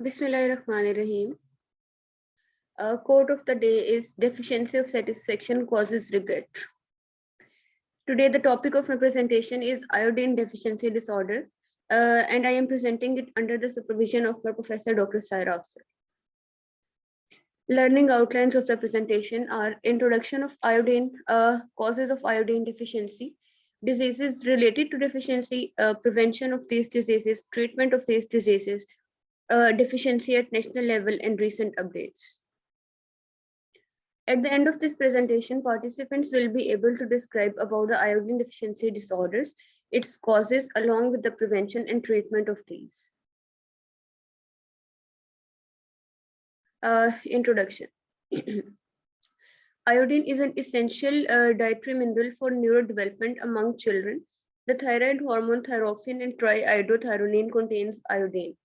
Bismillahirrahmanirrahim. Quote of the day is deficiency of satisfaction causes regret. Today, the topic of my presentation is iodine deficiency disorder, and I am presenting it under the supervision of my professor, Dr. Saira Afzal. Learning outlines of the presentation are introduction of iodine, causes of iodine deficiency, diseases related to deficiency, prevention of these diseases, treatment of these diseases, deficiency at national level, and recent updates. At the end of this presentation, participants will be able to describe about the iodine deficiency disorders, its causes, along with the prevention and treatment of these. Introduction. Iodine is an essential dietary mineral for neurodevelopment among children. The thyroid hormone thyroxine and triiodothyronine contains iodine.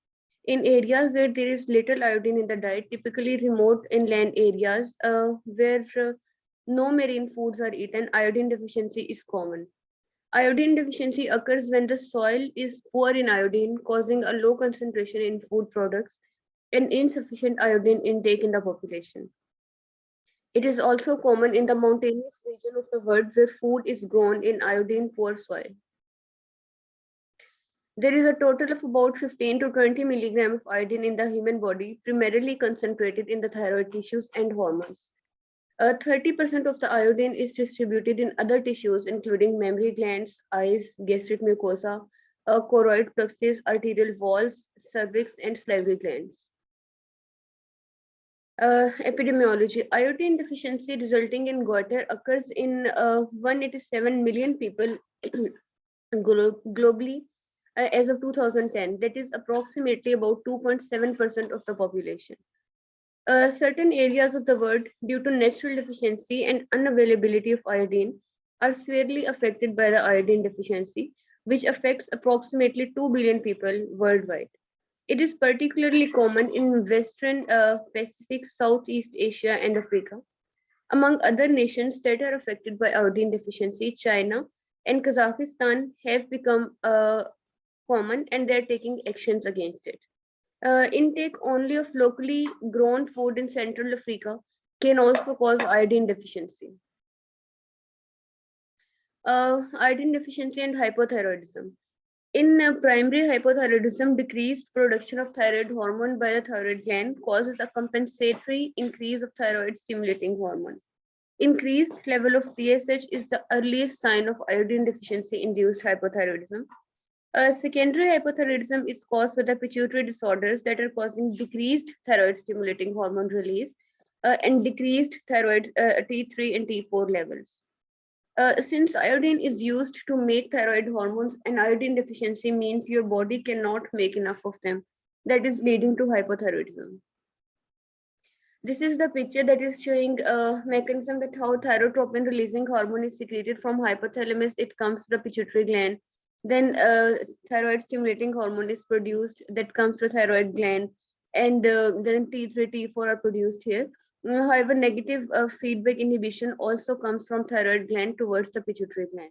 In areas where there is little iodine in the diet, typically remote inland areas where no marine foods are eaten, iodine deficiency is common. Iodine deficiency occurs when the soil is poor in iodine, causing a low concentration in food products and insufficient iodine intake in the population. It is also common in the mountainous region of the world where food is grown in iodine poor soil. There is a total of about 15 to 20 milligram of iodine in the human body, primarily concentrated in the thyroid tissues and hormones. 30% of the iodine is distributed in other tissues, including mammary glands, eyes, gastric mucosa, choroid plexus, arterial walls, cervix, and salivary glands. Epidemiology. Iodine deficiency resulting in goiter occurs in 187 million people globally as of 2010. That is approximately about 2.7% of the population. Certain areas of the world, due to natural deficiency and unavailability of iodine, are severely affected by the iodine deficiency, which affects approximately 2 billion people worldwide. It is particularly common in Western Pacific, Southeast Asia, and Africa. Among other nations that are affected by iodine deficiency, China and Kazakhstan have become common, and they are taking actions against it. Intake only of locally grown food in Central Africa can also cause iodine deficiency. Iodine deficiency and hypothyroidism. In primary hypothyroidism, decreased production of thyroid hormone by the thyroid gland causes a compensatory increase of thyroid stimulating hormone. Increased level of TSH is the earliest sign of iodine deficiency induced hypothyroidism. Secondary hypothyroidism is caused by the pituitary disorders that are causing decreased thyroid stimulating hormone release and decreased thyroid T3 and T4 levels. Since iodine is used to make thyroid hormones, and iodine deficiency means your body cannot make enough of them, that is leading to hypothyroidism. This is the picture that is showing a mechanism that how thyrotropin releasing hormone is secreted from hypothalamus. It comes to the pituitary gland. Then thyroid stimulating hormone is produced that comes to thyroid gland, and then T3, T4 are produced here. However, negative feedback inhibition also comes from thyroid gland towards the pituitary gland.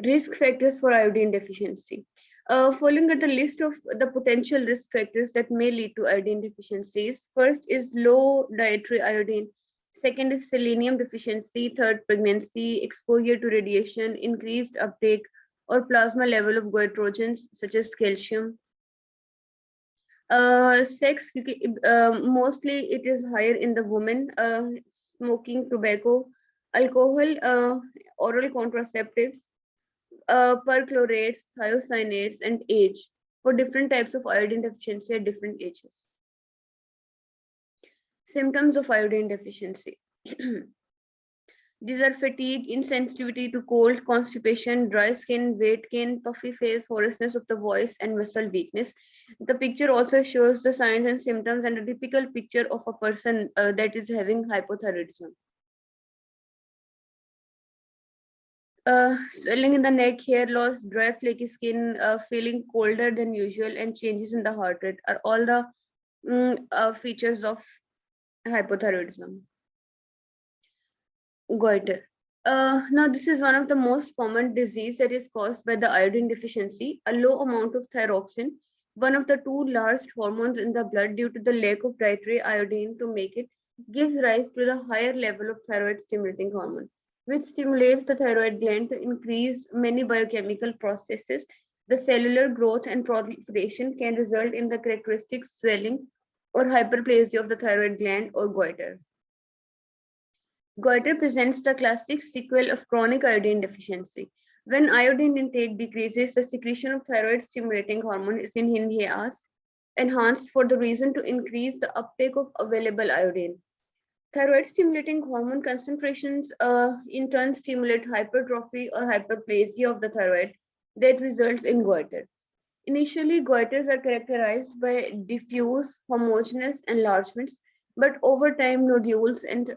Risk factors for iodine deficiency. Following at the list of the potential risk factors that may lead to iodine deficiencies, first is low dietary iodine. Second is selenium deficiency. Third, pregnancy, exposure to radiation, increased uptake or plasma level of goitrogens such as calcium. Sex, mostly it is higher in the women. Smoking, tobacco, alcohol, oral contraceptives, perchlorates, thiocyanates, and age for different types of iodine deficiency at different ages. Symptoms of iodine deficiency. These are fatigue, insensitivity to cold, constipation, dry skin, weight gain, puffy face, hoarseness of the voice, and muscle weakness. The picture also shows the signs and symptoms and a typical picture of a person that is having hypothyroidism. Swelling in the neck, hair loss, dry flaky skin, feeling colder than usual, and changes in the heart rate are all the features of hypothyroidism. Goiter. Now, this is one of the most common disease that is caused by the iodine deficiency. A low amount of thyroxine one of the two largest hormones in the blood due to the lack of dietary iodine to make it, gives rise to the higher level of thyroid stimulating hormone, which stimulates the thyroid gland to increase many biochemical processes. The cellular growth and proliferation can result in the characteristic swelling or hyperplasia of the thyroid gland or goiter. Goiter presents the classic sequel of chronic iodine deficiency. When iodine intake decreases, the secretion of thyroid stimulating hormone is enhanced for the reason to increase the uptake of available iodine. Thyroid stimulating hormone concentrations in turn stimulate hypertrophy or hyperplasia of the thyroid that results in goiter. Initially, goiters are characterized by diffuse, homogeneous enlargements, but over time, nodules and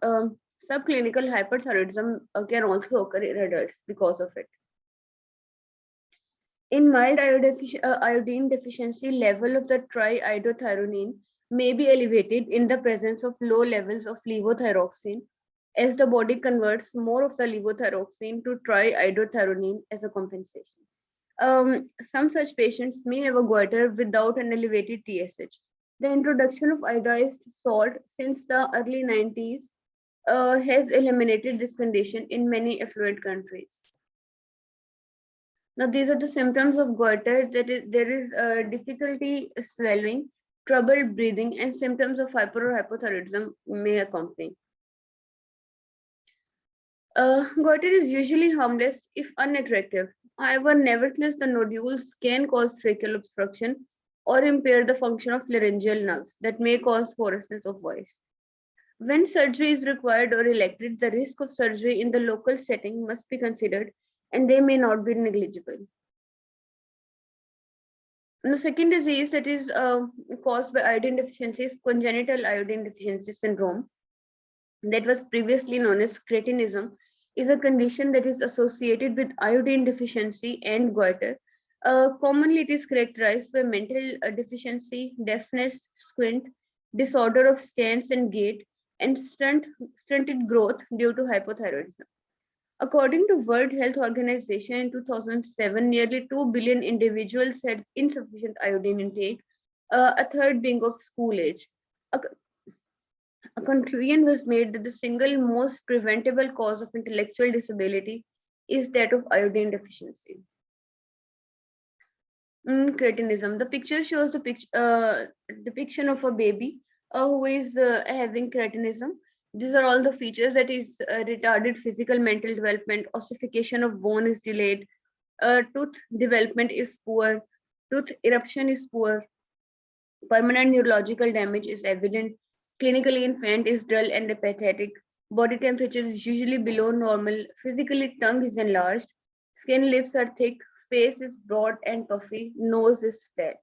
subclinical hyperthyroidism can also occur in adults because of it. In mild iodine deficiency, level of the triiodothyronine may be elevated in the presence of low levels of levothyroxine, as the body converts more of the levothyroxine to triiodothyronine as a compensation. Some such patients may have a goiter without an elevated TSH. The introduction of iodized salt since the early 90s has eliminated this condition in many affluent countries. Now, these are the symptoms of goiter. There is difficulty swallowing, trouble breathing, and symptoms of hyper or hypothyroidism may accompany. Goiter is usually harmless if unattractive. However, nevertheless, the nodules can cause tracheal obstruction or impair the function of laryngeal nerves that may cause hoarseness of voice. When surgery is required or elected, the risk of surgery in the local setting must be considered and they may not be negligible. The second disease that is caused by iodine deficiency is congenital iodine deficiency syndrome, that was previously known as Cretinism, is a condition that is associated with iodine deficiency and goiter. Commonly, it is characterized by mental deficiency, deafness, squint, disorder of stance and gait, and stunted growth due to hypothyroidism. According to World Health Organization in 2007, nearly 2 billion individuals had insufficient iodine intake, a third being of school age. A, a conclusion was made that the single most preventable cause of intellectual disability is that of iodine deficiency. Cretinism. The picture shows the depiction of a baby who is having cretinism. These are all the features that is retarded physical mental development, ossification of bone is delayed, tooth development is poor, tooth eruption is poor, permanent neurological damage is evident, clinically infant is dull and apathetic, body temperature is usually below normal, physically tongue is enlarged, skin lips are thick, face is broad and puffy, nose is flat.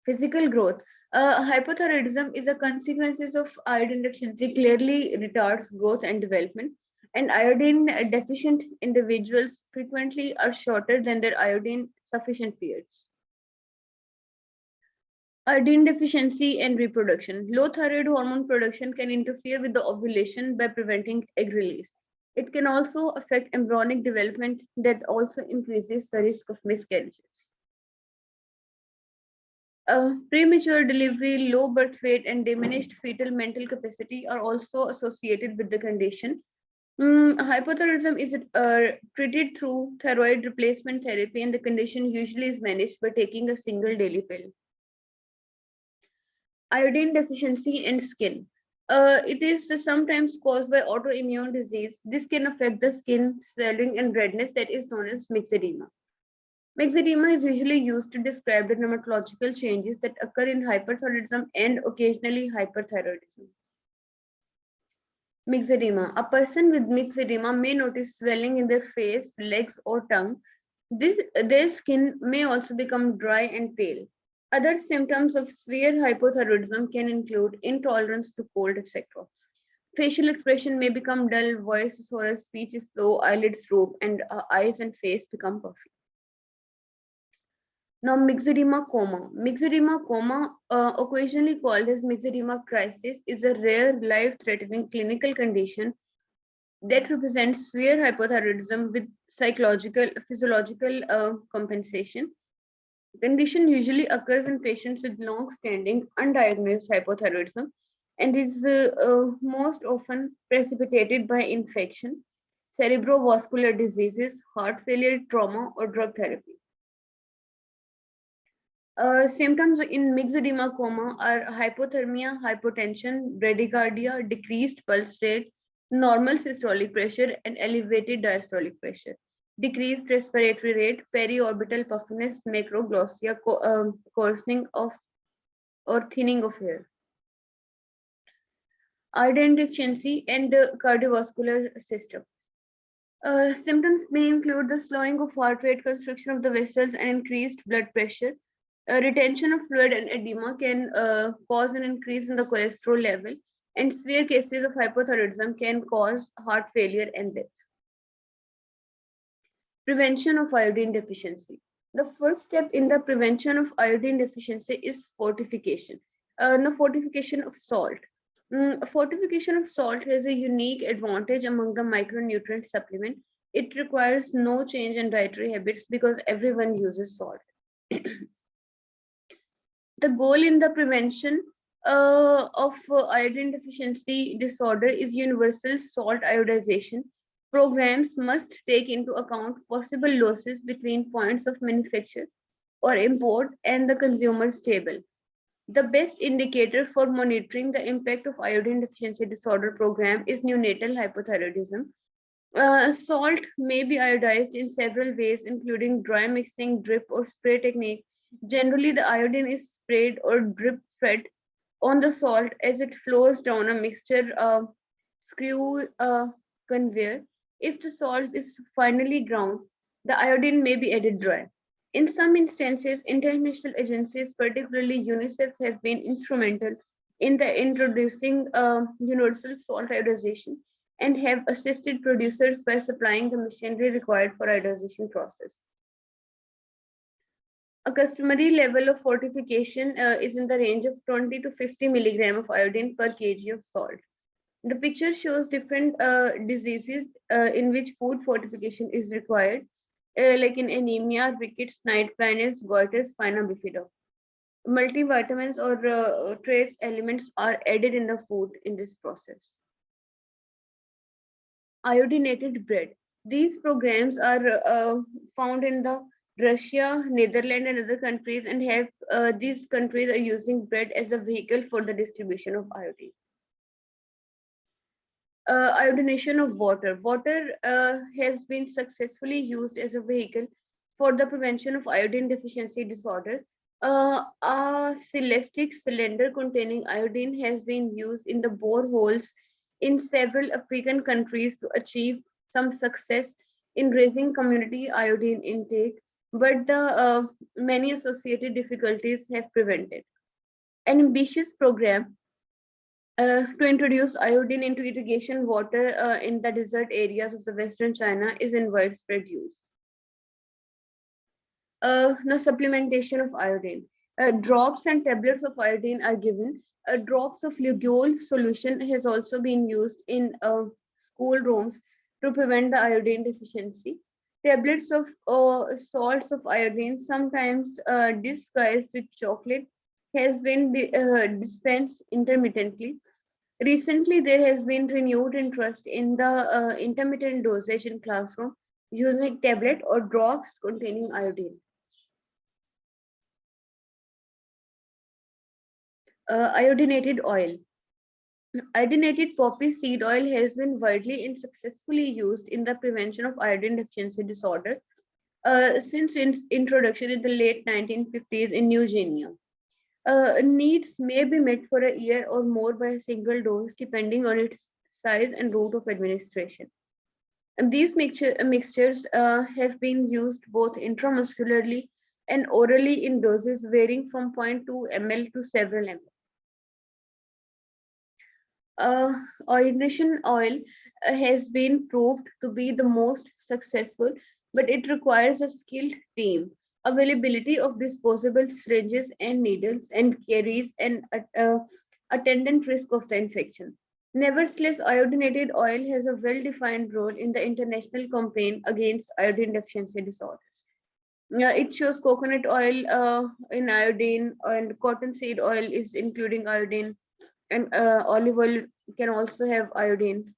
Physical growth. Hypothyroidism is a consequence of iodine deficiency, clearly retards growth and development. And iodine deficient individuals frequently are shorter than their iodine sufficient peers. Iodine deficiency and reproduction. Low thyroid hormone production can interfere with the ovulation by preventing egg release. It can also affect embryonic development that also increases the risk of miscarriages. Premature delivery, low birth weight, and diminished fetal mental capacity are also associated with the condition. Hypothyroidism is treated through thyroid replacement therapy, and the condition usually is managed by taking a single daily pill. Iodine deficiency and skin. It is sometimes caused by autoimmune disease. This can affect the skin, swelling, and redness that is known as myxedema. Myxedema is usually used to describe the dermatological changes that occur in hyperthyroidism and occasionally hyperthyroidism. Myxedema. A person with myxedema may notice swelling in their face, legs, or tongue. Their skin may also become dry and pale. Other symptoms of severe hypothyroidism can include intolerance to cold, etc. Facial expression may become dull, voice is hoarse, speech is slow, eyelids droop, and eyes and face become puffy. Now, myxedema coma. Myxedema coma, occasionally called as myxedema crisis, is a rare, life-threatening clinical condition that represents severe hypothyroidism with psychological, physiological compensation. The condition usually occurs in patients with long-standing undiagnosed hypothyroidism and is most often precipitated by infection, cerebrovascular diseases, heart failure, trauma, or drug therapy. Symptoms in myxedema coma are hypothermia, hypotension, bradycardia, decreased pulse rate, normal systolic pressure, and elevated diastolic pressure. Decreased respiratory rate, periorbital puffiness, macroglossia, coarsening of or thinning of hair. Iodine deficiency and cardiovascular system. Symptoms may include the slowing of heart rate, constriction of the vessels, and increased blood pressure. Retention of fluid and edema can cause an increase in the cholesterol level, and severe cases of hypothyroidism can cause heart failure and death. Prevention of iodine deficiency. The first step in the prevention of iodine deficiency is fortification. The fortification of salt. Fortification of salt has a unique advantage among the micronutrient supplement. It requires no change in dietary habits because everyone uses salt. The goal in the prevention of iodine deficiency disorder is universal salt iodization. Programs must take into account possible losses between points of manufacture or import and the consumer's table. The best indicator for monitoring the impact of iodine deficiency disorder program is neonatal hypothyroidism. Salt may be iodized in several ways, including dry mixing, drip, or spray technique. Generally, the iodine is sprayed or drip fed on the salt as it flows down a mixture screw conveyor. If the salt is finally ground, the iodine may be added dry. In some instances, international agencies, particularly UNICEF, have been instrumental in the introducing universal salt iodization and have assisted producers by supplying the machinery required for iodization process. A customary level of fortification is in the range of 20 to 50 milligram of iodine per kg of salt. The picture shows different diseases in which food fortification is required, like in anemia, rickets, night blindness, goiter, spina bifida. Multivitamins or trace elements are added in the food in this process. Iodinated bread. These programs are found in the Russia, Netherlands, and other countries, and have these countries are using bread as a vehicle for the distribution of iodine. Iodination of water. Water has been successfully used as a vehicle for the prevention of iodine deficiency disorder. A celestic cylinder containing iodine has been used in the boreholes in several African countries to achieve some success in raising community iodine intake, but the many associated difficulties have prevented. An ambitious program to introduce iodine into irrigation water in the desert areas of the Western China is in widespread use. The supplementation of iodine. Drops and tablets of iodine are given. Drops of lugol solution has also been used in school rooms to prevent the iodine deficiency. Tablets of salts of iodine, sometimes disguised with chocolate, has been dispensed intermittently. Recently, there has been renewed interest in the intermittent dosage in classroom using tablet or drops containing iodine. Iodinated oil. Iodinated poppy seed oil has been widely and successfully used in the prevention of iodine deficiency disorder since its introduction in the late 1950s in New Guinea. Needs may be met for a year or more by a single dose, depending on its size and route of administration. And these mixtures have been used both intramuscularly and orally in doses varying from 0.2 ml to several ml. Iodination oil has been proved to be the most successful, but it requires a skilled team. Availability of disposable syringes and needles and carries an attendant risk of the infection. Nevertheless, iodinated oil has a well-defined role in the international campaign against iodine deficiency disorders. Yeah, it shows coconut oil in iodine, and cottonseed oil is including iodine, and olive oil can also have iodine.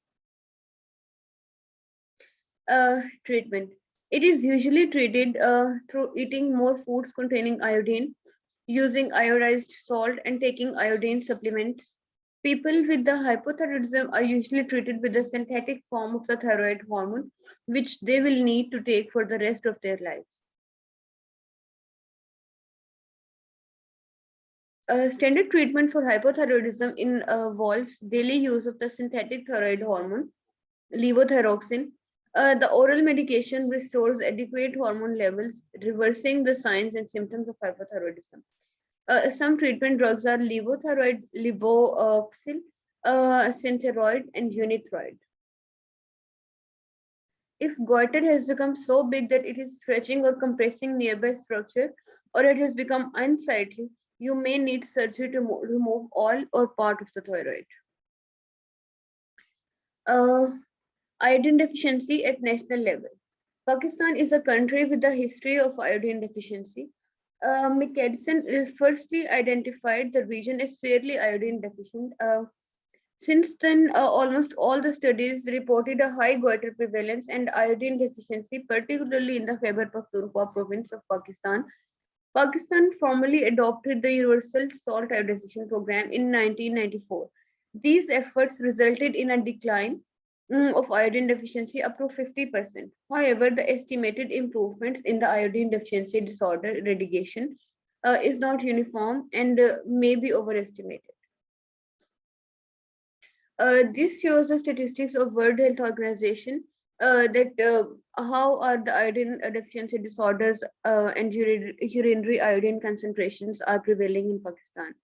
Treatment. It is usually treated through eating more foods containing iodine, using iodized salt, and taking iodine supplements. People with the hypothyroidism are usually treated with a synthetic form of the thyroid hormone, which they will need to take for the rest of their lives. Standard treatment for hypothyroidism involves daily use of the synthetic thyroid hormone, levothyroxine. The oral medication restores adequate hormone levels, reversing the signs and symptoms of hypothyroidism. Some treatment drugs are levothyroid, levoxil, syntheroid, and unithroid. If goiter has become so big that it is stretching or compressing nearby structure, or it has become unsightly, you may need surgery to remove all or part of the thyroid. Uh, Iodine deficiency at national level. Pakistan is a country with a history of iodine deficiency. McKedson is firstly identified the region as fairly iodine deficient. Since then, almost all the studies reported a high goiter prevalence and iodine deficiency, particularly in the Khyber Pakhtunkhwa province of Pakistan. Pakistan formally adopted the Universal Salt Iodization Program in 1994. These efforts resulted in a decline of iodine deficiency up to 50%. However, the estimated improvements in the iodine deficiency disorder eradication is not uniform and may be overestimated. This shows the statistics of World Health Organization that how are the iodine deficiency disorders and urinary iodine concentrations are prevailing in Pakistan.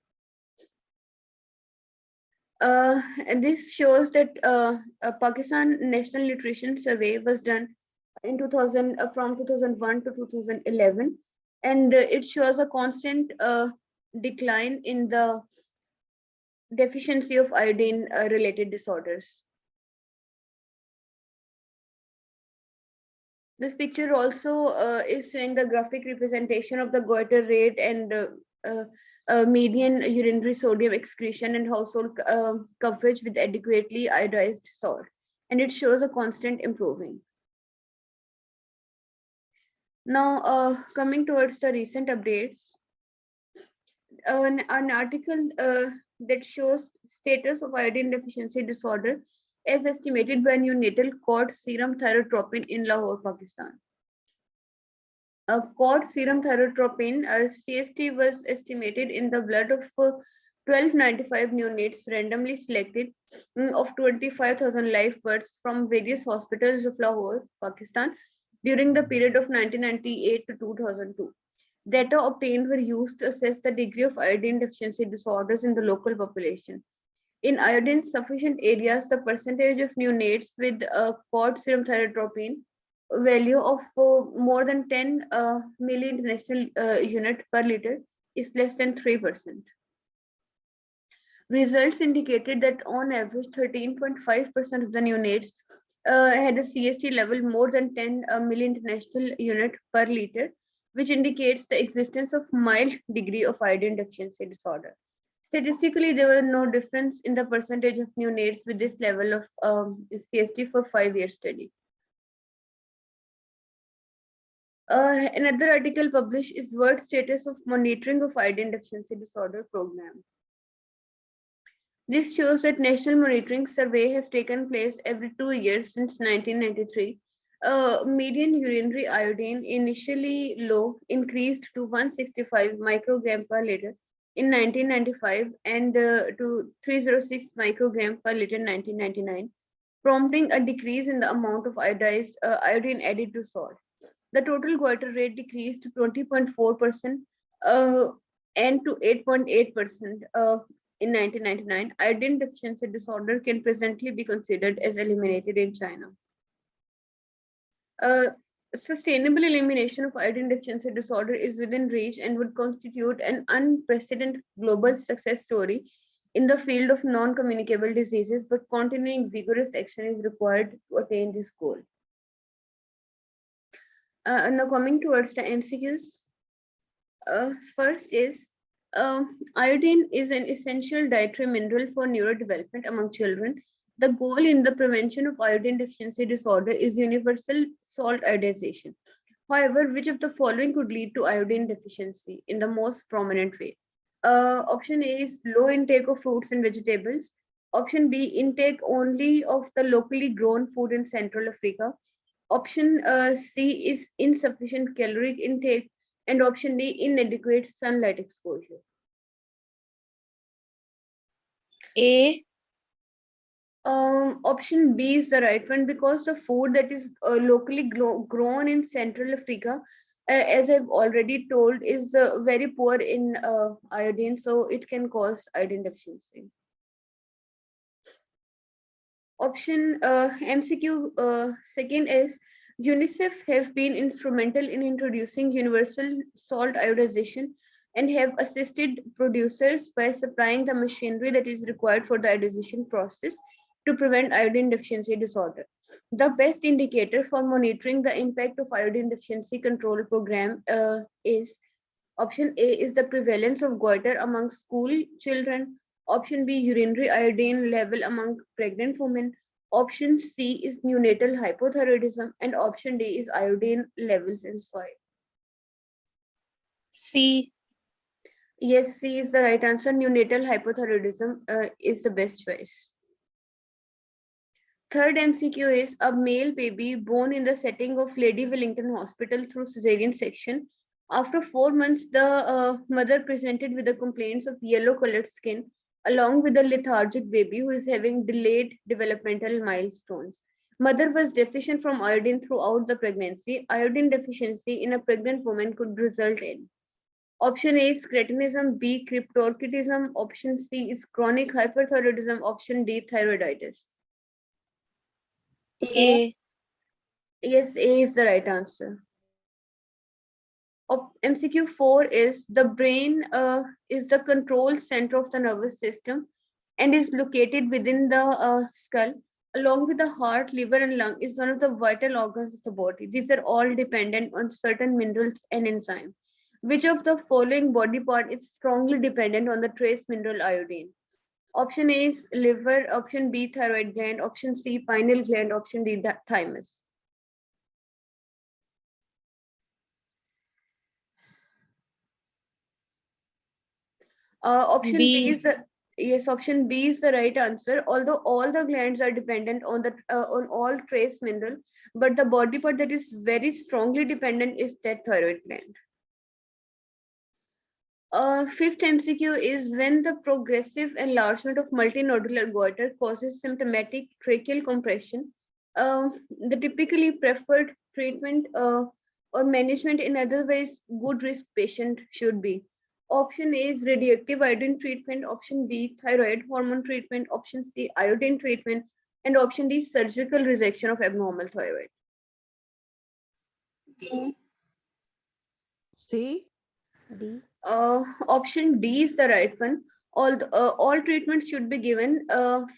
And this shows that a Pakistan National Nutrition Survey was done in 2000 from 2001 to 2011, and it shows a constant decline in the deficiency of iodine related disorders. This picture also is showing the graphic representation of the goiter rate and uh, median urinary sodium excretion and household coverage with adequately iodized salt. And it shows a constant improving. Now, coming towards the recent updates, an article that shows status of iodine deficiency disorder as estimated by neonatal cord serum thyrotropin in Lahore, Pakistan. Cord serum thyrotropin CST was estimated in the blood of 1295 neonates randomly selected of 25,000 live births from various hospitals of Lahore, Pakistan during the period of 1998 to 2002. Data obtained were used to assess the degree of iodine deficiency disorders in the local population. In iodine sufficient areas, the percentage of neonates with cord serum thyrotropin value of more than 10 milli-international unit per liter is less than 3%. Results indicated that on average 13.5% of the neonates had a CST level more than 10 milli-international unit per liter, which indicates the existence of mild degree of iodine deficiency disorder. Statistically, there was no difference in the percentage of neonates with this level of CST for 5-year study. Another article published is World Status of Monitoring of Iodine Deficiency Disorder Program. This shows that national monitoring survey have taken place every 2 years since 1993. Median urinary iodine, initially low, increased to 165 microgram per liter in 1995 and to 306 microgram per liter in 1999, prompting a decrease in the amount of iodine added to salt. The total goiter rate decreased to 20.4% and to 8.8% in 1999. Iodine deficiency disorder can presently be considered as eliminated in China. Uh, Sustainable elimination of iodine deficiency disorder is within reach and would constitute an unprecedented global success story in the field of non-communicable diseases, but continuing vigorous action is required to attain this goal. Now coming towards the MCQs. First is iodine is an essential dietary mineral for neurodevelopment among children. The goal in the prevention of iodine deficiency disorder is universal salt iodization. However, which of the following could lead to iodine deficiency in the most prominent way? Option A is low intake of fruits and vegetables. Option B, intake only of the locally grown food in Central Africa. Option C is insufficient caloric intake, and option D, inadequate sunlight exposure. A. Option B is the right one because the food that is locally grown in Central Africa, as I've already told, is very poor in iodine, so it can cause iodine deficiency. Option MCQ second is UNICEF have been instrumental in introducing universal salt iodization and have assisted producers by supplying the machinery that is required for the iodization process to prevent iodine deficiency disorder. The best indicator for monitoring the impact of iodine deficiency control program is option A is the prevalence of goiter among school children. Option B, urinary iodine level among pregnant women. Option C is neonatal hypothyroidism. And option D is iodine levels in soil. C. Yes, C is the right answer. Neonatal hypothyroidism is the best choice. Third MCQ is a male baby born in the setting of Lady Wellington Hospital through cesarean section. After 4 months, the mother presented with the complaints of yellow colored skin, along with a lethargic baby who is having delayed developmental milestones. Mother was deficient from iodine throughout the pregnancy. Iodine deficiency in a pregnant woman could result in option A is cretinism, B cryptorchidism, option C is chronic hyperthyroidism, option D thyroiditis. A. Yes, A is the right answer. MCQ 4 is the brain is the control center of the nervous system and is located within the skull. Along with the heart, liver, and lung, is one of the vital organs of the body. These are all dependent on certain minerals and enzymes. Which of the following body part is strongly dependent on the trace mineral iodine? Option A is liver, option B thyroid gland, option C pineal gland, option D thymus. Option B B. is the yes. Option B is the right answer. Although all the glands are dependent on the on all trace mineral, but the body part that is very strongly dependent is that thyroid gland. Fifth MCQ is when the progressive enlargement of multinodular goiter causes symptomatic tracheal compression. The typically preferred treatment or management in otherwise good risk patient should be. Option A is radioactive iodine treatment, option B thyroid hormone treatment, option C iodine treatment, and option D surgical resection of abnormal thyroid. C. Option D is the right one. All treatments should be given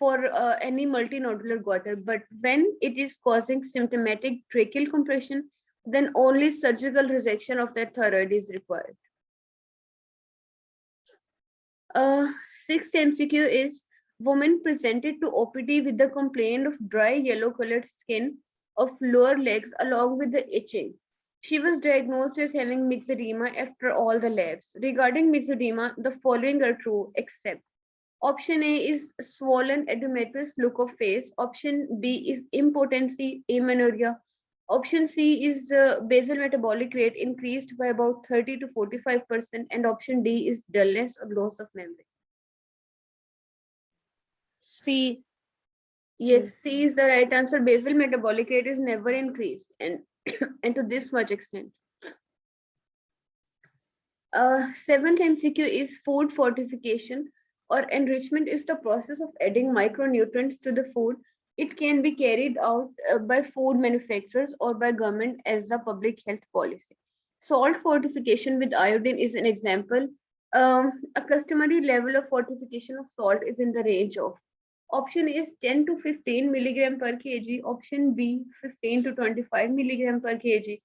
for any multinodular goiter, but when it is causing symptomatic tracheal compression, then only surgical resection of that thyroid is required. Sixth MCQ is woman presented to OPD with the complaint of dry yellow colored skin of lower legs along with the itching. She was diagnosed as having myxedema after all the labs. Regarding myxedema, the following are true except option A is swollen edematous look of face, option B is impotency, amenorrhea, option C is basal metabolic rate increased by about 30 to 45%, and option D is dullness or loss of memory. C. Yes, C is the right answer. Basal metabolic rate is never increased, and and to this much extent. Seventh MCQ is food fortification or enrichment is the process of adding micronutrients to the food. It can be carried out by food manufacturers or by government as the public health policy. Salt fortification with iodine is an example. A customary level of fortification of salt is in the range of option A is 10 to 15 milligram per kg, option B 15 to 25 milligram per kg,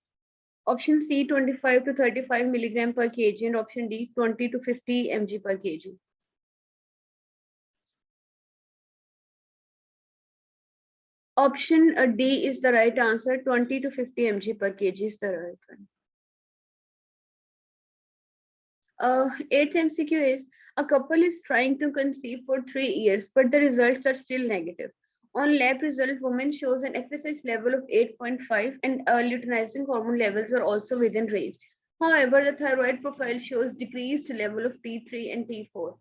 Option C, 25 to 35 milligram per kg, and option D, 20 to 50 mg per kg. Option D is the right answer. 20 to 50 mg per kg is the right one. Eighth MCQ is, a couple is trying to conceive for 3 years, but the results are still negative. On lab result, woman shows an FSH level of 8.5 and luteinizing hormone levels are also within range. However, the thyroid profile shows decreased level of T3 and T4.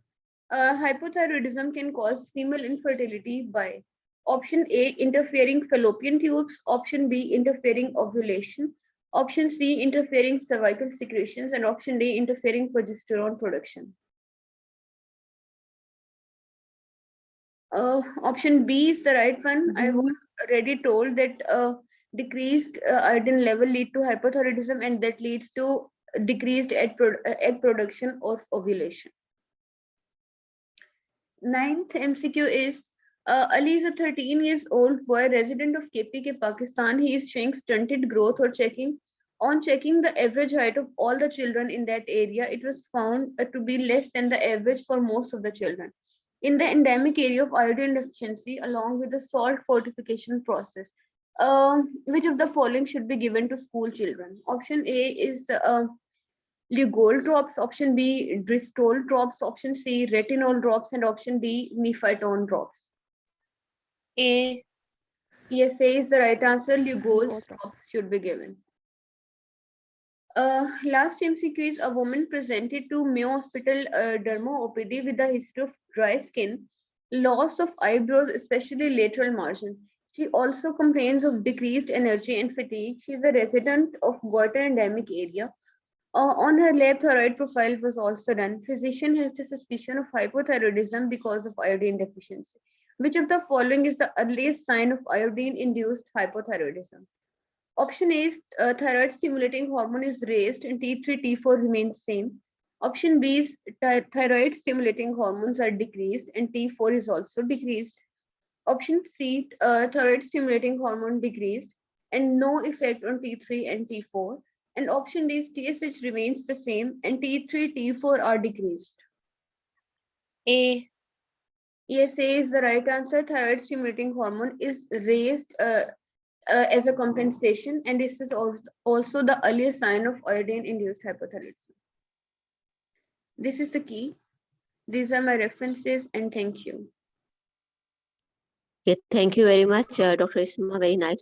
Hypothyroidism can cause female infertility by option A, interfering fallopian tubes, option B, interfering ovulation, option C, interfering cervical secretions, and option D, interfering progesterone production. Option B is the right one. I was already told that decreased iodine level lead to hypothyroidism, and that leads to decreased egg production or ovulation. Ninth MCQ is, Ali is a 13 years old boy resident of KPK, Pakistan. He is showing stunted growth or checking. On checking the average height of all the children in that area, it was found to be less than the average for most of the children. In the endemic area of iodine deficiency, along with the salt fortification process, which of the following should be given to school children? Option A is Lugol drops, option B, Bristol drops, option C, retinol drops, and option D, mephytone drops. A. Yes, A is the right answer. Lugol drops should be given. Last MCQ is, a woman presented to Mayo Hospital Derma OPD with a history of dry skin, loss of eyebrows, especially lateral margin. She also complains of decreased energy and fatigue. She is a resident of Goiter endemic area. On her lab, thyroid profile was also done. Physician has the suspicion of hypothyroidism because of iodine deficiency. Which of the following is the earliest sign of iodine-induced hypothyroidism? Option A is thyroid stimulating hormone is raised and T3, T4 remains same. Option B is thyroid stimulating hormones are decreased and T4 is also decreased. Option C, thyroid stimulating hormone decreased and no effect on T3 and T4. And option D is TSH remains the same and T3, T4 are decreased. A. Yes, A is the right answer. Thyroid stimulating hormone is raised as a compensation, and this is also the earliest sign of iodine-induced hypothyroidism. This is the key. These are my references, and thank you. Okay, thank you very much, Dr. Isma. Very nice